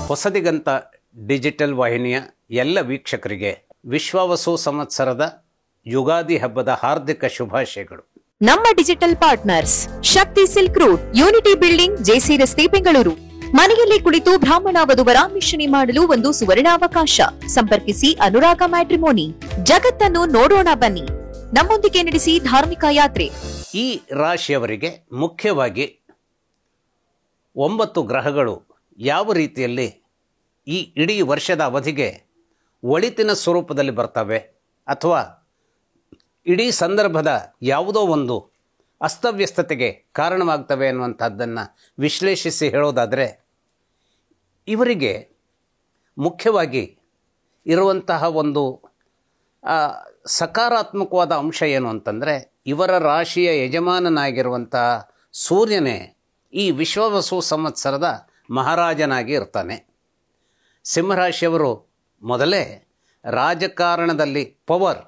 Hosadiganta digital ವಾಹಿನಿಯ ಎಲ್ಲ ವೀಕ್ಷಕರಿಗೆ ವಿಶ್ವಾವಸು ಸಂವತ್ಸರದ ಯುಗಾದಿ ಹಬ್ಬದ ಹಾರ್ದಿಕ ಶುಭಾಶಯಗಳು. ನಮ್ಮ digital partners Shakti silk route, unity building, JC ರಸ್ತೆ, ಬೆಂಗಳೂರು. ಮನೆಯಲ್ಲಿ ಕುಳಿತು ಬ್ರಾಹ್ಮಣ ವಧುವರ ಮಿಶ್ರಣಿ ಮಾಡಲು ಒಂದು ಸುವರ್ಣಾವಕಾಶ. ಸಂಪರ್ಕಿಸಿ ಅನುರಾಗ ಮ್ಯಾಟ್ರಿಮೋನಿ. ಜಗತ್ತನ್ನು ನೋಡೋಣ ಬನ್ನಿ, ನಮ್ಮೊಂದಿಗೆ ನಡೆಸಿ ಧಾರ್ಮಿಕ ಯಾತ್ರೆ. ಈ ರಾಶಿಯವರಿಗೆ ಮುಖ್ಯವಾಗಿ 9 ಗ್ರಹಗಳು ಯಾವ ರೀತಿಯಲ್ಲಿ ಈ ಇಡೀ ವರ್ಷದ ಅವಧಿಗೆ ಒಳಿತಿನ ಸ್ವರೂಪದಲ್ಲಿ ಬರ್ತವೆ ಅಥವಾ ಇಡೀ ಸಂದರ್ಭದ ಯಾವುದೋ ಒಂದು ಅಸ್ತವ್ಯಸ್ತತೆಗೆ ಕಾರಣವಾಗ್ತವೆ ಅನ್ನುವಂಥದ್ದನ್ನು ವಿಶ್ಲೇಷಿಸಿ ಹೇಳೋದಾದರೆ, ಇವರಿಗೆ ಮುಖ್ಯವಾಗಿ ಇರುವಂತಹ ಒಂದು ಸಕಾರಾತ್ಮಕವಾದ ಅಂಶ ಏನು ಅಂತಂದರೆ, ಇವರ ರಾಶಿಯ ಯಜಮಾನನಾಗಿರುವಂತಹ ಸೂರ್ಯನೇ ಈ ವಿಶ್ವಾವಸು ಸಂವತ್ಸರದ ಮಹಾರಾಜನಾಗಿ ಇರ್ತಾನೆ. ಸಿಂಹರಾಶಿಯವರು ಮೊದಲೇ ರಾಜಕಾರಣದಲ್ಲಿ ಪವರ್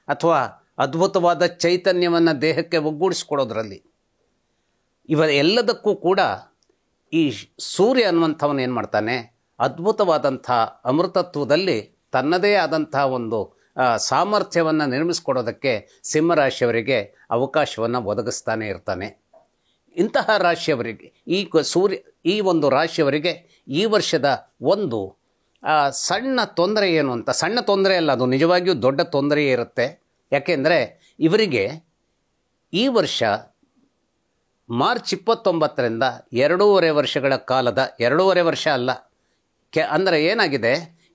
ಅಥವಾ ಅದ್ಭುತವಾದ ಚೈತನ್ಯವನ್ನು ದೇಹಕ್ಕೆ ಒಗ್ಗೂಡಿಸ್ಕೊಡೋದ್ರಲ್ಲಿ ಎಲ್ಲದಕ್ಕೂ ಕೂಡ ಈ ಸೂರ್ಯ ಅನ್ನುವಂಥವನು ಏನು ಮಾಡ್ತಾನೆ, ಅದ್ಭುತವಾದಂಥ ಅಮೃತತ್ವದಲ್ಲಿ ತನ್ನದೇ ಆದಂಥ ಒಂದು ಸಾಮರ್ಥ್ಯವನ್ನು ನಿರ್ಮಿಸ್ಕೊಡೋದಕ್ಕೆ ಸಿಂಹರಾಶಿಯವರಿಗೆ ಅವಕಾಶವನ್ನು ಒದಗಿಸ್ತಾನೆ ಇರ್ತಾನೆ. ಇಂತಹ ರಾಶಿಯವರಿಗೆ ಈ ಒಂದು ರಾಶಿಯವರಿಗೆ ಈ ವರ್ಷದ ಒಂದು ಸಣ್ಣ ತೊಂದರೆ ಏನು ಅಂತ, ಸಣ್ಣ ತೊಂದರೆ ಅಲ್ಲ, ಅದು ನಿಜವಾಗಿಯೂ ದೊಡ್ಡ ತೊಂದರೆಯೇ ಇರುತ್ತೆ. ಯಾಕೆಂದರೆ ಇವರಿಗೆ ಈ ವರ್ಷ ಮಾರ್ಚ್ 29ರಿಂದ 2.5 ವರ್ಷಗಳ ಕಾಲದ 2.5 ವರ್ಷ ಅಲ್ಲ, ಅಂದರೆ ಏನಾಗಿದೆ,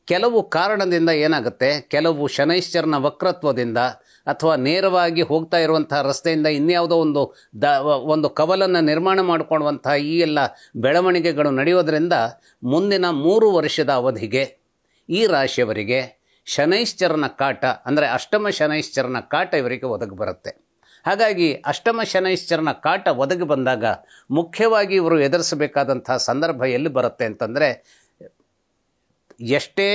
ಕೆಲವು ಕಾರಣದಿಂದ ಏನಾಗುತ್ತೆ, ಕೆಲವು ಶನೈಶ್ಚರನ ವಕ್ರತ್ವದಿಂದ ಅಥವಾ ನೇರವಾಗಿ ಹೋಗ್ತಾ ಇರುವಂಥ ರಸ್ತೆಯಿಂದ ಇನ್ಯಾವುದೋ ಒಂದು ಕವಲನ್ನು ನಿರ್ಮಾಣ ಮಾಡಿಕೊಳ್ಳುವಂಥ ಈ ಎಲ್ಲ ಬೆಳವಣಿಗೆಗಳು ನಡೆಯೋದರಿಂದ ಮುಂದಿನ 3 ವರ್ಷದ ಅವಧಿಗೆ ಈ ರಾಶಿಯವರಿಗೆ ಶನೈಶ್ಚರನ ಕಾಟ, ಅಂದರೆ ಅಷ್ಟಮ ಶನೈಶ್ಚರನ ಕಾಟ ಇವರಿಗೆ ಒದಗಿ ಬರುತ್ತೆ. ಹಾಗಾಗಿ ಅಷ್ಟಮ ಶನೈಶ್ಚರನ ಕಾಟ ಒದಗಿ ಬಂದಾಗ ಮುಖ್ಯವಾಗಿ ಇವರು ಎದುರಿಸಬೇಕಾದಂಥ ಸಂದರ್ಭ ಎಲ್ಲಿ ಬರುತ್ತೆ ಅಂತಂದರೆ, ಎಷ್ಟೇ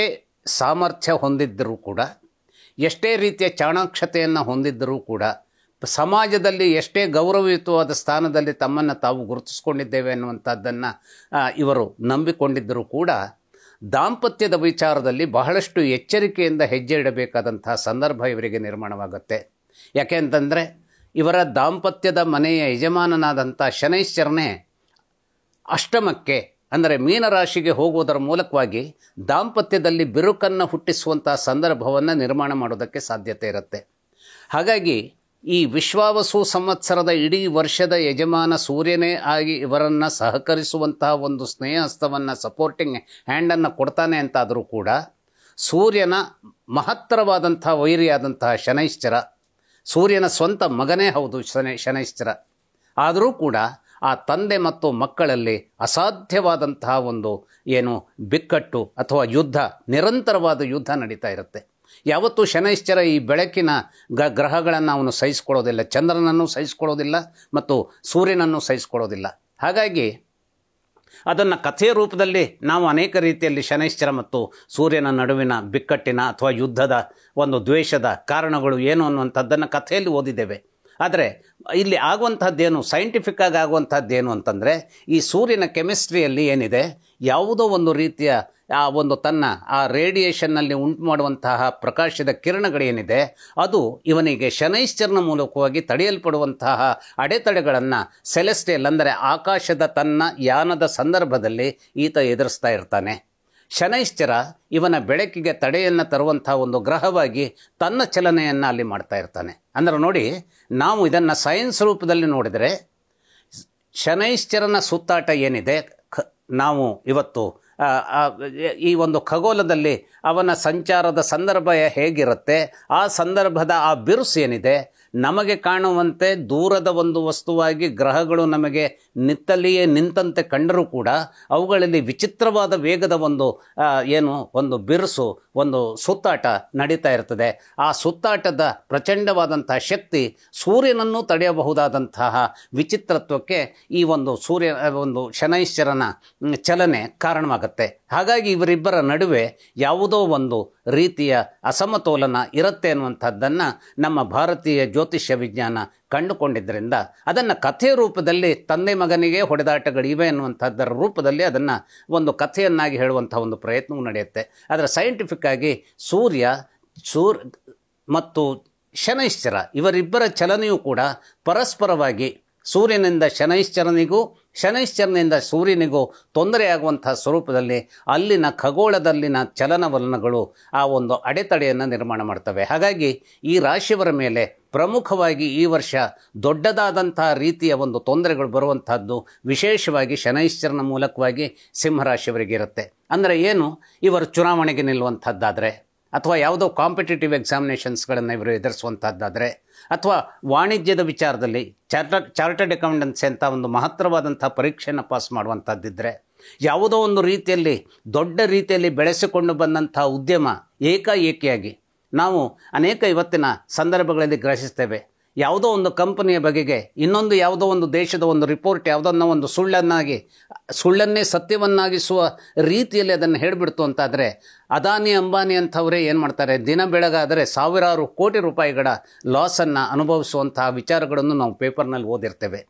ಸಾಮರ್ಥ್ಯ ಹೊಂದಿದ್ದರೂ ಕೂಡ, ಎಷ್ಟೇ ರೀತಿಯ ಚಾಣಾಕ್ಷತೆಯನ್ನು ಹೊಂದಿದ್ದರೂ ಕೂಡ, ಸಮಾಜದಲ್ಲಿ ಎಷ್ಟೇ ಗೌರವಯುತವಾದ ಸ್ಥಾನದಲ್ಲಿ ತಮ್ಮನ್ನು ತಾವು ಗುರುತಿಸ್ಕೊಂಡಿದ್ದೇವೆ ಅನ್ನುವಂಥದ್ದನ್ನು ಇವರು ನಂಬಿಕೊಂಡಿದ್ದರೂ ಕೂಡ, ದಾಂಪತ್ಯದ ವಿಚಾರದಲ್ಲಿ ಬಹಳಷ್ಟು ಎಚ್ಚರಿಕೆಯಿಂದ ಹೆಜ್ಜೆ ಇಡಬೇಕಾದಂಥ ಸಂದರ್ಭ ಇವರಿಗೆ ನಿರ್ಮಾಣವಾಗುತ್ತೆ. ಯಾಕೆ ಅಂತಂದರೆ, ಇವರ ದಾಂಪತ್ಯದ ಮನೆಯ ಯಜಮಾನನಾದಂಥ ಶನೈಶ್ಚರನೇ ಅಷ್ಟಮಕ್ಕೆ, ಅಂದರೆ ಮೀನರಾಶಿಗೆ ಹೋಗುವುದರ ಮೂಲಕವಾಗಿ ದಾಂಪತ್ಯದಲ್ಲಿ ಬಿರುಕನ್ನು ಹುಟ್ಟಿಸುವಂಥ ಸಂದರ್ಭವನ್ನು ನಿರ್ಮಾಣ ಮಾಡೋದಕ್ಕೆ ಸಾಧ್ಯತೆ ಇರುತ್ತೆ. ಹಾಗಾಗಿ ಈ ವಿಶ್ವಾವಸು ಸಂವತ್ಸರದ ಇಡೀ ವರ್ಷದ ಯಜಮಾನ ಸೂರ್ಯನೇ ಆಗಿ ಇವರನ್ನು ಸಹಕರಿಸುವಂತಹ ಒಂದು ಸ್ನೇಹಸ್ತವನ್ನು, ಸಪೋರ್ಟಿಂಗ್ ಹ್ಯಾಂಡನ್ನು ಕೊಡ್ತಾನೆ ಅಂತಾದರೂ ಕೂಡ, ಸೂರ್ಯನ ಮಹತ್ತರವಾದಂಥ ವೈರಿಯಾದಂತಹ ಶನೈಶ್ಚರ, ಸೂರ್ಯನ ಸ್ವಂತ ಮಗನೇ ಹೌದು ಶನೈಶ್ಚರ, ಆದರೂ ಕೂಡ ಆ ತಂದೆ ಮತ್ತು ಮಕ್ಕಳಲ್ಲಿ ಅಸಾಧ್ಯವಾದಂತಹ ಒಂದು ಬಿಕ್ಕಟ್ಟು ಅಥವಾ ಯುದ್ಧ, ನಿರಂತರವಾದ ಯುದ್ಧ ನಡೀತಾ ಇರುತ್ತೆ. ಯಾವತ್ತೂ ಶನೈಶ್ಚರ ಈ ಬೆಳಕಿನ ಗ್ರಹಗಳನ್ನು ಅವನು ಸಹಿಸ್ಕೊಳ್ಳೋದಿಲ್ಲ, ಚಂದ್ರನನ್ನು ಸಹಿಸ್ಕೊಳ್ಳೋದಿಲ್ಲ ಮತ್ತು ಸೂರ್ಯನನ್ನು ಸಹಿಸ್ಕೊಳ್ಳೋದಿಲ್ಲ. ಹಾಗಾಗಿ ಅದನ್ನು ಕಥೆಯ ರೂಪದಲ್ಲಿ ನಾವು ಅನೇಕ ರೀತಿಯಲ್ಲಿ ಶನೈಶ್ಚರ ಮತ್ತು ಸೂರ್ಯನ ನಡುವಿನ ಬಿಕ್ಕಟ್ಟಿನ ಅಥವಾ ಯುದ್ಧದ ಒಂದು ದ್ವೇಷದ ಕಾರಣಗಳು ಏನು ಅನ್ನುವಂಥದ್ದನ್ನು ಕಥೆಯಲ್ಲಿ ಓದಿದ್ದೇವೆ. ಆದರೆ ಇಲ್ಲಿ ಆಗುವಂಥದ್ದೇನು, ಸೈಂಟಿಫಿಕ್ಕಾಗಿ ಆಗುವಂಥದ್ದೇನು ಅಂತಂದರೆ, ಈ ಸೂರ್ಯನ ಕೆಮಿಸ್ಟ್ರಿಯಲ್ಲಿ ಏನಿದೆ, ಯಾವುದೋ ಒಂದು ರೀತಿಯ ತನ್ನ ಆ ರೇಡಿಯೇಷನ್ನಲ್ಲಿ ಉಂಟು ಮಾಡುವಂತಹ ಪ್ರಕಾಶದ ಕಿರಣಗಳೇನಿದೆ, ಅದು ಇವನಿಗೆ ಶನೈಶ್ಚರನ ಮೂಲಕವಾಗಿ ತಡೆಯಲ್ಪಡುವಂತಹ ಅಡೆತಡೆಗಳನ್ನು ಸೆಲೆಸ್ಟಿಯಲ್, ಅಂದರೆ ಆಕಾಶದ ತನ್ನ ಯಾನದ ಸಂದರ್ಭದಲ್ಲಿ ಈತ ಎದುರಿಸ್ತಾ ಇರ್ತಾನೆ. ಶನೈಶ್ಚರ ಇವನ ಬೆಳಕಿಗೆ ತಡೆಯನ್ನು ತರುವಂಥ ಒಂದು ಗ್ರಹವಾಗಿ ತನ್ನ ಚಲನೆಯನ್ನು ಅಲ್ಲಿ ಮಾಡ್ತಾ ಇರ್ತಾನೆ. ಅಂದರೆ ನೋಡಿ, ನಾವು ಇದನ್ನು ಸೈನ್ಸ್ ರೂಪದಲ್ಲಿ ನೋಡಿದರೆ ಶನೈಶ್ಚರನ ಸುತ್ತಾಟ ಏನಿದೆ, ನಾವು ಇವತ್ತು ಈ ಒಂದು ಖಗೋಳದಲ್ಲಿ ಅವನ ಸಂಚಾರದ ಸಂದರ್ಭ ಹೇಗಿರುತ್ತೆ, ಆ ಸಂದರ್ಭದ ಆ ಬಿರುಸು ಏನಿದೆ, ನಮಗೆ ಕಾಣುವಂತೆ ದೂರದ ಒಂದು ವಸ್ತುವಾಗಿ ಗ್ರಹಗಳು ನಮಗೆ ನಿತ್ತಲ್ಲಿಯೇ ನಿಂತಂತೆ ಕಂಡರೂ ಕೂಡ ಅವುಗಳಲ್ಲಿ ವಿಚಿತ್ರವಾದ ವೇಗದ ಒಂದು ಬಿರುಸು, ಒಂದು ಸುತ್ತಾಟ ನಡೀತಾ ಇರ್ತದೆ. ಆ ಸುತ್ತಾಟದ ಪ್ರಚಂಡವಾದಂತಹ ಶಕ್ತಿ ಸೂರ್ಯನನ್ನು ತಡೆಯಬಹುದಾದಂತಹ ವಿಚಿತ್ರತ್ವಕ್ಕೆ ಈ ಒಂದು ಶನೈಶ್ಚರನ ಚಲನೆ ಕಾರಣವಾಗುತ್ತೆ. ಹಾಗಾಗಿ ಇವರಿಬ್ಬರ ನಡುವೆ ಯಾವುದೋ ಒಂದು ರೀತಿಯ ಅಸಮತೋಲನ ಇರುತ್ತೆ ಅನ್ನುವಂಥದ್ದನ್ನು ನಮ್ಮ ಭಾರತೀಯ ಜ್ಯೋತಿಷ್ಯ ವಿಜ್ಞಾನ ಕಂಡುಕೊಂಡಿದ್ದರಿಂದ ಅದನ್ನು ಕಥೆಯ ರೂಪದಲ್ಲಿ ತಂದೆ ಮಗನಿಗೆ ಹೊಡೆದಾಟಗಳಿವೆ ಅನ್ನುವಂಥದ್ದರ ರೂಪದಲ್ಲಿ ಅದನ್ನು ಒಂದು ಕಥೆಯನ್ನಾಗಿ ಹೇಳುವಂಥ ಒಂದು ಪ್ರಯತ್ನವೂ ನಡೆಯುತ್ತೆ. ಆದರೆ ಸೈಂಟಿಫಿಕ್ ಆಗಿ ಸೂರ್ಯ ಮತ್ತು ಶನೈಶ್ಚರ ಇವರಿಬ್ಬರ ಚಲನೆಯೂ ಕೂಡ ಪರಸ್ಪರವಾಗಿ ಸೂರ್ಯನಿಂದ ಶನೈಶ್ಚರನಿಗೂ ಶನೈಶ್ಚರನಿಂದ ಸೂರ್ಯನಿಗೂ ತೊಂದರೆಯಾಗುವಂಥ ಸ್ವರೂಪದಲ್ಲಿ ಅಲ್ಲಿನ ಖಗೋಳದಲ್ಲಿನ ಚಲನವಲನಗಳು ಆ ಒಂದು ಅಡೆತಡೆಯನ್ನು ನಿರ್ಮಾಣ ಮಾಡ್ತವೆ. ಹಾಗಾಗಿ ಈ ರಾಶಿಯವರ ಮೇಲೆ ಪ್ರಮುಖವಾಗಿ ಈ ವರ್ಷ ದೊಡ್ಡದಾದಂಥ ರೀತಿಯ ಒಂದು ತೊಂದರೆಗಳು ಬರುವಂಥದ್ದು ವಿಶೇಷವಾಗಿ ಶನೈಶ್ಚರನ ಮೂಲಕವಾಗಿ ಸಿಂಹರಾಶಿಯವರಿಗೆ ಇರುತ್ತೆ. ಅಂದರೆ ಏನು, ಇವರು ಚುನಾವಣೆಗೆ ನಿಲ್ಲುವಂಥದ್ದಾದರೆ, ಅಥವಾ ಯಾವುದೋ ಕಾಂಪಿಟೇಟಿವ್ ಎಕ್ಸಾಮಿನೇಷನ್ಸ್ಗಳನ್ನು ಇವರು ಎದುರಿಸುವಂಥದ್ದಾದರೆ, ಅಥವಾ ವಾಣಿಜ್ಯದ ವಿಚಾರದಲ್ಲಿ ಚಾರ್ಟರ್ಡ್ ಅಕೌಂಟೆನ್ಸಿ ಅಂತ ಒಂದು ಮಹತ್ತರವಾದಂಥ ಪರೀಕ್ಷೆಯನ್ನು ಪಾಸ್ ಮಾಡುವಂಥದ್ದಿದ್ದರೆ, ಯಾವುದೋ ಒಂದು ರೀತಿಯಲ್ಲಿ ದೊಡ್ಡ ರೀತಿಯಲ್ಲಿ ಬೆಳೆಸಿಕೊಂಡು ಬಂದಂಥ ಉದ್ಯಮ ಏಕಾಏಕಿಯಾಗಿ ನಾವು ಅನೇಕ ಇವತ್ತಿನ ಸಂದರ್ಭಗಳಲ್ಲಿ ಗ್ರಹಿಸ್ತೇವೆ. ಯಾವುದೋ ಒಂದು ಕಂಪನಿಯ ಬಗೆಗೆ ಇನ್ನೊಂದು ಯಾವುದೋ ಒಂದು ದೇಶದ ಒಂದು ರಿಪೋರ್ಟ್ ಯಾವುದನ್ನು ಒಂದು ಸುಳ್ಳನ್ನೇ ಸತ್ಯವನ್ನಾಗಿಸುವ ರೀತಿಯಲ್ಲಿ ಅದನ್ನು ಹೇಳಿಬಿಡ್ತು ಅಂತಾದರೆ, ಅದಾನಿ ಅಂಬಾನಿ ಅಂಥವರೇ ಏನು ಮಾಡ್ತಾರೆ, ದಿನ ಬೆಳಗಾದರೆ ಸಾವಿರಾರು ಕೋಟಿ ರೂಪಾಯಿಗಳ ಲಾಸನ್ನು ಅನುಭವಿಸುವಂತಹ ವಿಚಾರಗಳನ್ನು ನಾವು ಪೇಪರ್ನಲ್ಲಿ ಓದಿರ್ತೇವೆ.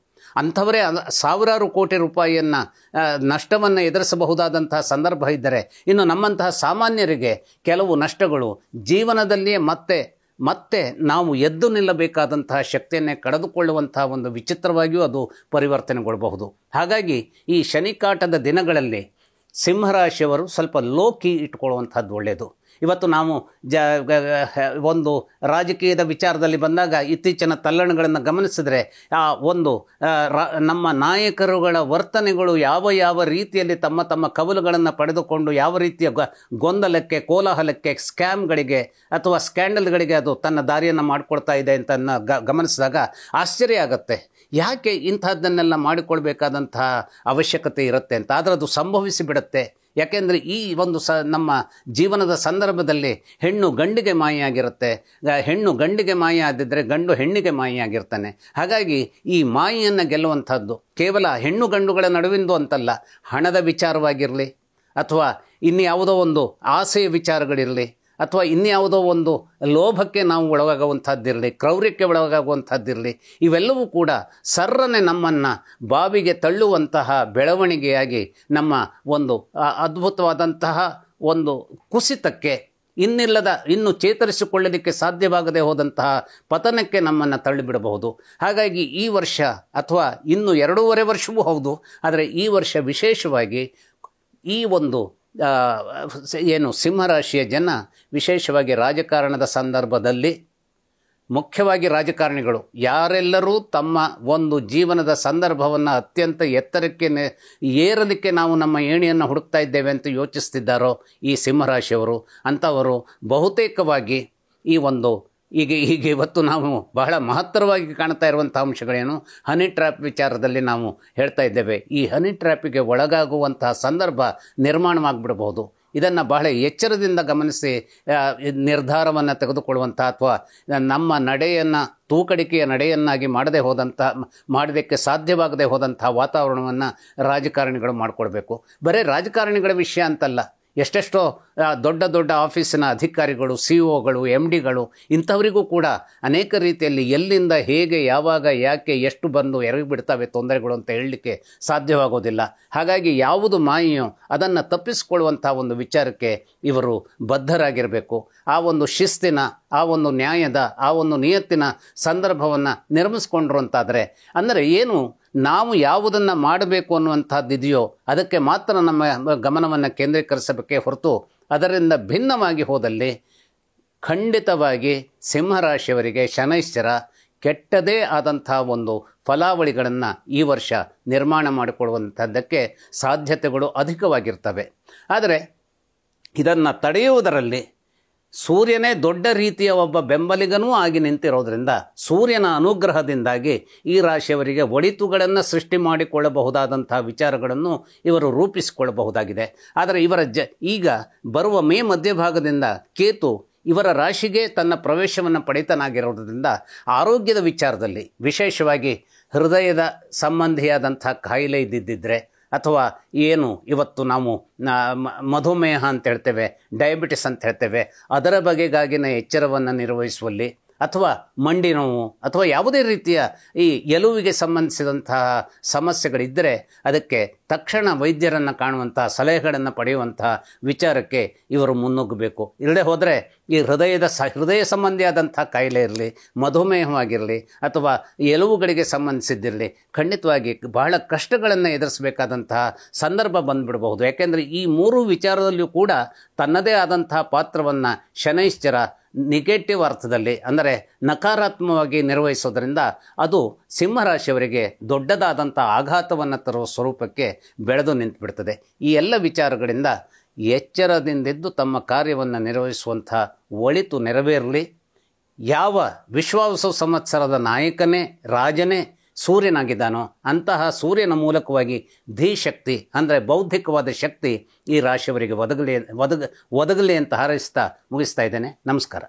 ಅಂಥವರೇ ಸಾವಿರಾರು ಕೋಟಿ ರೂಪಾಯಿಯನ್ನು ನಷ್ಟವನ್ನು ಎದುರಿಸಬಹುದಾದಂತಹ ಸಂದರ್ಭ ಇದ್ದರೆ, ಇನ್ನು ನಮ್ಮಂತಹ ಸಾಮಾನ್ಯರಿಗೆ ಕೆಲವು ನಷ್ಟಗಳು ಜೀವನದಲ್ಲಿಯೇ ಮತ್ತೆ ನಾವು ಎದ್ದು ನಿಲ್ಲಬೇಕಾದಂತಹ ಶಕ್ತಿಯನ್ನೇ ಕಳೆದುಕೊಳ್ಳುವಂತಹ ಒಂದು ವಿಚಿತ್ರವಾಗಿಯೂ ಅದು ಪರಿವರ್ತನೆಗೊಳ್ಳಬಹುದು. ಹಾಗಾಗಿ ಈ ಶನಿಕಾಟದ ದಿನಗಳಲ್ಲಿ ಸಿಂಹರಾಶಿಯವರು ಸ್ವಲ್ಪ ಲೋಕಿ ಇಟ್ಕೊಳ್ಳುವಂಥದ್ದು ಒಳ್ಳೆಯದು. ಇವತ್ತು ನಾವು ಒಂದು ರಾಜಕೀಯದ ವಿಚಾರದಲ್ಲಿ ಬಂದಾಗ ಇತ್ತೀಚಿನ ತಲ್ಲಣಗಳನ್ನು ಗಮನಿಸಿದರೆ ನಮ್ಮ ನಾಯಕರುಗಳ ವರ್ತನೆಗಳು ಯಾವ ರೀತಿಯಲ್ಲಿ ತಮ್ಮ ಕವಲುಗಳನ್ನು ಪಡೆದುಕೊಂಡು ಯಾವ ರೀತಿಯ ಗೊಂದಲಕ್ಕೆ, ಕೋಲಾಹಲಕ್ಕೆ, ಸ್ಕ್ಯಾಮ್ಗಳಿಗೆ ಅಥವಾ ಸ್ಕ್ಯಾಂಡಲ್ಗಳಿಗೆ ಅದು ತನ್ನ ದಾರಿಯನ್ನು ಮಾಡಿಕೊಡ್ತಾ ಇದೆ ಅಂತ ಗಮನಿಸಿದಾಗ ಆಶ್ಚರ್ಯ ಆಗುತ್ತೆ. ಯಾಕೆ ಇಂಥದ್ದನ್ನೆಲ್ಲ ಮಾಡಿಕೊಳ್ಬೇಕಾದಂತಹ ಅವಶ್ಯಕತೆ ಇರುತ್ತೆ ಅಂತ. ಆದರೆ ಅದು ಸಂಭವಿಸಿ ಬಿಡುತ್ತೆ. ಯಾಕೆಂದರೆ ಈ ಒಂದು ನಮ್ಮ ಜೀವನದ ಸಂದರ್ಭದಲ್ಲಿ ಹೆಣ್ಣು ಗಂಡಿಗೆ ಮಾಯಿಯಾಗಿರುತ್ತೆ, ಹೆಣ್ಣು ಗಂಡಿಗೆ ಮಾಯ ಆದಿದ್ದರೆ ಗಂಡು ಹೆಣ್ಣಿಗೆ ಮಾಯಿಯಾಗಿರ್ತಾನೆ. ಹಾಗಾಗಿ ಈ ಮಾಯಿಯನ್ನು ಗೆಲ್ಲುವಂಥದ್ದು ಕೇವಲ ಹೆಣ್ಣು ಗಂಡುಗಳ ನಡುವಿಂದು ಅಂತಲ್ಲ, ಹಣದ ವಿಚಾರವಾಗಿರಲಿ, ಅಥವಾ ಇನ್ಯಾವುದೋ ಒಂದು ಆಸೆಯ ವಿಚಾರಗಳಿರಲಿ, ಅಥವಾ ಇನ್ಯಾವುದೋ ಒಂದು ಲೋಭಕ್ಕೆ ನಾವು ಒಳಗಾಗುವಂಥದ್ದಿರಲಿ, ಕ್ರೌರ್ಯಕ್ಕೆ ಒಳಗಾಗುವಂಥದ್ದಿರಲಿ, ಇವೆಲ್ಲವೂ ಕೂಡ ಸರ್ರನೆ ನಮ್ಮನ್ನು ಬಾವಿಗೆ ತಳ್ಳುವಂತಹ ಬೆಳವಣಿಗೆಯಾಗಿ ನಮ್ಮ ಒಂದು ಅದ್ಭುತವಾದಂತಹ ಒಂದು ಕುಸಿತಕ್ಕೆ, ಇನ್ನು ಚೇತರಿಸಿಕೊಳ್ಳಲಿಕ್ಕೆ ಸಾಧ್ಯವಾಗದೆ ಹೋದಂತಹ ಪತನಕ್ಕೆ ನಮ್ಮನ್ನು ತಳ್ಳಿಬಿಡಬಹುದು. ಹಾಗಾಗಿ ಈ ವರ್ಷ ಅಥವಾ ಇನ್ನು 2.5 ವರ್ಷವೂ ಹೌದು, ಆದರೆ ಈ ವರ್ಷ ವಿಶೇಷವಾಗಿ ಈ ಒಂದು ಸಿಂಹರಾಶಿಯ ಜನ ವಿಶೇಷವಾಗಿ ರಾಜಕಾರಣದ ಸಂದರ್ಭದಲ್ಲಿ, ಮುಖ್ಯವಾಗಿ ರಾಜಕಾರಣಿಗಳು ಯಾರೆಲ್ಲರೂ ತಮ್ಮ ಒಂದು ಜೀವನದ ಸಂದರ್ಭವನ್ನು ಅತ್ಯಂತ ಎತ್ತರಕ್ಕೆ ಏರಲಿಕ್ಕೆ ನಾವು ನಮ್ಮ ಏಣಿಯನ್ನು ಹುಡುಕ್ತಾ ಇದ್ದೇವೆ ಅಂತ ಯೋಚಿಸ್ತಿದ್ದಾರೋ ಈ ಸಿಂಹರಾಶಿಯವರು, ಅಂಥವರು ಬಹುತೇಕವಾಗಿ ಈ ಒಂದು ಈಗ ಇವತ್ತು ನಾವು ಬಹಳ ಮಹತ್ತರವಾಗಿ ಕಾಣ್ತಾ ಇರುವಂಥ ಅಂಶಗಳೇನು, ಹನಿ ಟ್ರ್ಯಾಪ್ ವಿಚಾರದಲ್ಲಿ ನಾವು ಹೇಳ್ತಾ ಇದ್ದೇವೆ. ಈ ಹನಿ ಟ್ರ್ಯಾಪಿಗೆ ಒಳಗಾಗುವಂತಹ ಸಂದರ್ಭ ನಿರ್ಮಾಣವಾಗಿಬಿಡಬಹುದು. ಇದನ್ನು ಬಹಳ ಎಚ್ಚರದಿಂದ ಗಮನಿಸಿ ನಿರ್ಧಾರವನ್ನು ತೆಗೆದುಕೊಳ್ಳುವಂಥ ಅಥವಾ ನಮ್ಮ ನಡೆಯನ್ನು ತೂಕಡಿಕೆಯ ನಡೆಯನ್ನಾಗಿ ಮಾಡೋದಕ್ಕೆ ಸಾಧ್ಯವಾಗದೆ ಹೋದಂಥ ವಾತಾವರಣವನ್ನು ರಾಜಕಾರಣಿಗಳು ಮಾಡಿಕೊಳ್ಬೇಕು. ಬರೀ ರಾಜಕಾರಣಿಗಳ ವಿಷಯ ಅಂತಲ್ಲ, ಎಷ್ಟೆಷ್ಟೋ ದೊಡ್ಡ ಆಫೀಸಿನ ಅಧಿಕಾರಿಗಳು, CEOಗಳು, MDಗಳು ಇಂಥವರಿಗೂ ಕೂಡ ಅನೇಕ ರೀತಿಯಲ್ಲಿ ಎಲ್ಲಿಂದ ಹೇಗೆ, ಯಾವಾಗ, ಯಾಕೆ, ಎಷ್ಟು ಬಂದು ಎರಗಿ ಬಿಡ್ತವೆ ತೊಂದರೆಗಳು ಅಂತ ಹೇಳಲಿಕ್ಕೆ ಸಾಧ್ಯವಾಗೋದಿಲ್ಲ. ಹಾಗಾಗಿ ಯಾವುದು ಮಾಯೆಯೋ ಅದನ್ನು ತಪ್ಪಿಸಿಕೊಳ್ಳುವಂಥ ಒಂದು ವಿಚಾರಕ್ಕೆ ಇವರು ಬದ್ಧರಾಗಿರಬೇಕು. ಆ ಒಂದು ಶಿಸ್ತಿನ, ಆ ಒಂದು ನ್ಯಾಯದ, ಆ ಒಂದು ನಿಯತ್ತಿನ ಸಂದರ್ಭವನ್ನು ನಿರ್ಮಿಸ್ಕೊಂಡ್ರು ಅಂತಾದರೆ, ಅಂದರೆ ಏನು ನಾವು ಯಾವುದನ್ನು ಮಾಡಬೇಕು ಅನ್ನುವಂಥದ್ದಿದೆಯೋ ಅದಕ್ಕೆ ಮಾತ್ರ ನಮ್ಮ ಗಮನವನ್ನು ಕೇಂದ್ರೀಕರಿಸಬೇಕೇ ಹೊರತು ಅದರಿಂದ ಭಿನ್ನವಾಗಿ ಹೋದಲ್ಲಿ ಖಂಡಿತವಾಗಿ ಸಿಂಹರಾಶಿಯವರಿಗೆ ಶನೈಶ್ಚರ ಕೆಟ್ಟದೇ ಆದಂಥ ಒಂದು ಫಲಾವಳಿಗಳನ್ನು ಈ ವರ್ಷ ನಿರ್ಮಾಣ ಮಾಡಿಕೊಳ್ಳುವಂಥದ್ದಕ್ಕೆ ಸಾಧ್ಯತೆಗಳು ಅಧಿಕವಾಗಿರ್ತವೆ. ಆದರೆ ಇದನ್ನು ತಡೆಯುವುದರಲ್ಲಿ ಸೂರ್ಯನೇ ದೊಡ್ಡ ರೀತಿಯ ಒಬ್ಬ ಬೆಂಬಲಿಗನೂ ಆಗಿ ನಿಂತಿರೋದ್ರಿಂದ ಸೂರ್ಯನ ಅನುಗ್ರಹದಿಂದಾಗಿ ಈ ರಾಶಿಯವರಿಗೆ ಒಳಿತುಗಳನ್ನು ಸೃಷ್ಟಿ ಮಾಡಿಕೊಳ್ಳಬಹುದಾದಂಥ ವಿಚಾರಗಳನ್ನು ಇವರು ರೂಪಿಸಿಕೊಳ್ಳಬಹುದಾಗಿದೆ. ಆದರೆ ಇವರ ಈಗ ಬರುವ ಮೇ ಮಧ್ಯಭಾಗದಿಂದ ಕೇತು ಇವರ ರಾಶಿಗೆ ತನ್ನ ಪ್ರವೇಶವನ್ನು ಪಡಿತನಾಗಿರೋದ್ರಿಂದ ಆರೋಗ್ಯದ ವಿಚಾರದಲ್ಲಿ, ವಿಶೇಷವಾಗಿ ಹೃದಯದ ಸಂಬಂಧಿಯಾದಂಥ ಕಾಯಿಲೆ ಇದ್ದಿದ್ದರೆ, ಅಥವಾ ಏನು ಇವತ್ತು ನಾವು ಮಧುಮೇಹ ಅಂತ ಹೇಳ್ತೇವೆ, ಡಯಾಬಿಟಿಸ್ ಅಂತ ಹೇಳ್ತೇವೆ, ಅದರ ಬಗೆಗಾಗಿನ ಎಚ್ಚರವನ್ನು ನಿರ್ವಹಿಸುವಲ್ಲಿ, ಅಥವಾ ಮಂಡಿ ನೋವು ಅಥವಾ ಯಾವುದೇ ರೀತಿಯ ಈ ಎಲುವಿಗೆ ಸಂಬಂಧಿಸಿದಂತಹ ಸಮಸ್ಯೆಗಳಿದ್ದರೆ ಅದಕ್ಕೆ ತಕ್ಷಣ ವೈದ್ಯರನ್ನು ಕಾಣುವಂತಹ ಸಲಹೆಗಳನ್ನು ಪಡೆಯುವಂತಹ ವಿಚಾರಕ್ಕೆ ಇವರು ಮುನ್ನುಗ್ಗಬೇಕು. ಇಲ್ಲದೆ ಹೋದರೆ ಈ ಹೃದಯ ಸಂಬಂಧಿಯಾದಂಥ ಕಾಯಿಲೆ ಇರಲಿ, ಮಧುಮೇಹವಾಗಿರಲಿ ಅಥವಾ ಎಲುವುಗಳಿಗೆ ಸಂಬಂಧಿಸಿದ್ದಿರಲಿ, ಖಂಡಿತವಾಗಿ ಬಹಳ ಕಷ್ಟಗಳನ್ನು ಎದುರಿಸಬೇಕಾದಂತಹ ಸಂದರ್ಭ ಬಂದುಬಿಡಬಹುದು. ಯಾಕೆಂದರೆ ಈ ಮೂರು ವಿಚಾರದಲ್ಲಿಯೂ ಕೂಡ ತನ್ನದೇ ಆದಂತಹ ಪಾತ್ರವನ್ನು ಶನೈಶ್ಚರ ನೆಗೆಟಿವ್ ಅರ್ಥದಲ್ಲಿ ಅಂದರೆ ನಕಾರಾತ್ಮಕವಾಗಿ ನಿರ್ವಹಿಸೋದ್ರಿಂದ ಅದು ಸಿಂಹರಾಶಿಯವರಿಗೆ ದೊಡ್ಡದಾದಂಥ ಆಘಾತವನ್ನು ತರುವ ಸ್ವರೂಪಕ್ಕೆ ಬೆಳೆದು ನಿಂತುಬಿಡ್ತದೆ. ಈ ಎಲ್ಲ ವಿಚಾರಗಳಿಂದ ಎಚ್ಚರದಿಂದಿದ್ದು ತಮ್ಮ ಕಾರ್ಯವನ್ನು ನಿರ್ವಹಿಸುವಂಥ ಒಳಿತು ನೆರವೇರಲಿ. ಯಾವ ವಿಶ್ವಾವಸು ಸಂವತ್ಸರದ ನಾಯಕನೇ ರಾಜನೇ ಸೂರ್ಯನಾಗಿದ್ದಾನೋ ಅಂತಹ ಸೂರ್ಯನ ಮೂಲಕವಾಗಿ ಧೀಶಕ್ತಿ ಅಂದರೆ ಬೌದ್ಧಿಕವಾದ ಶಕ್ತಿ ಈ ರಾಶಿಯವರಿಗೆ ಒದಗಲಿ ಅಂತ ಹಾರೈಸ್ತಾ ಮುಗಿಸ್ತಾ ಇದ್ದೇನೆ. ನಮಸ್ಕಾರ.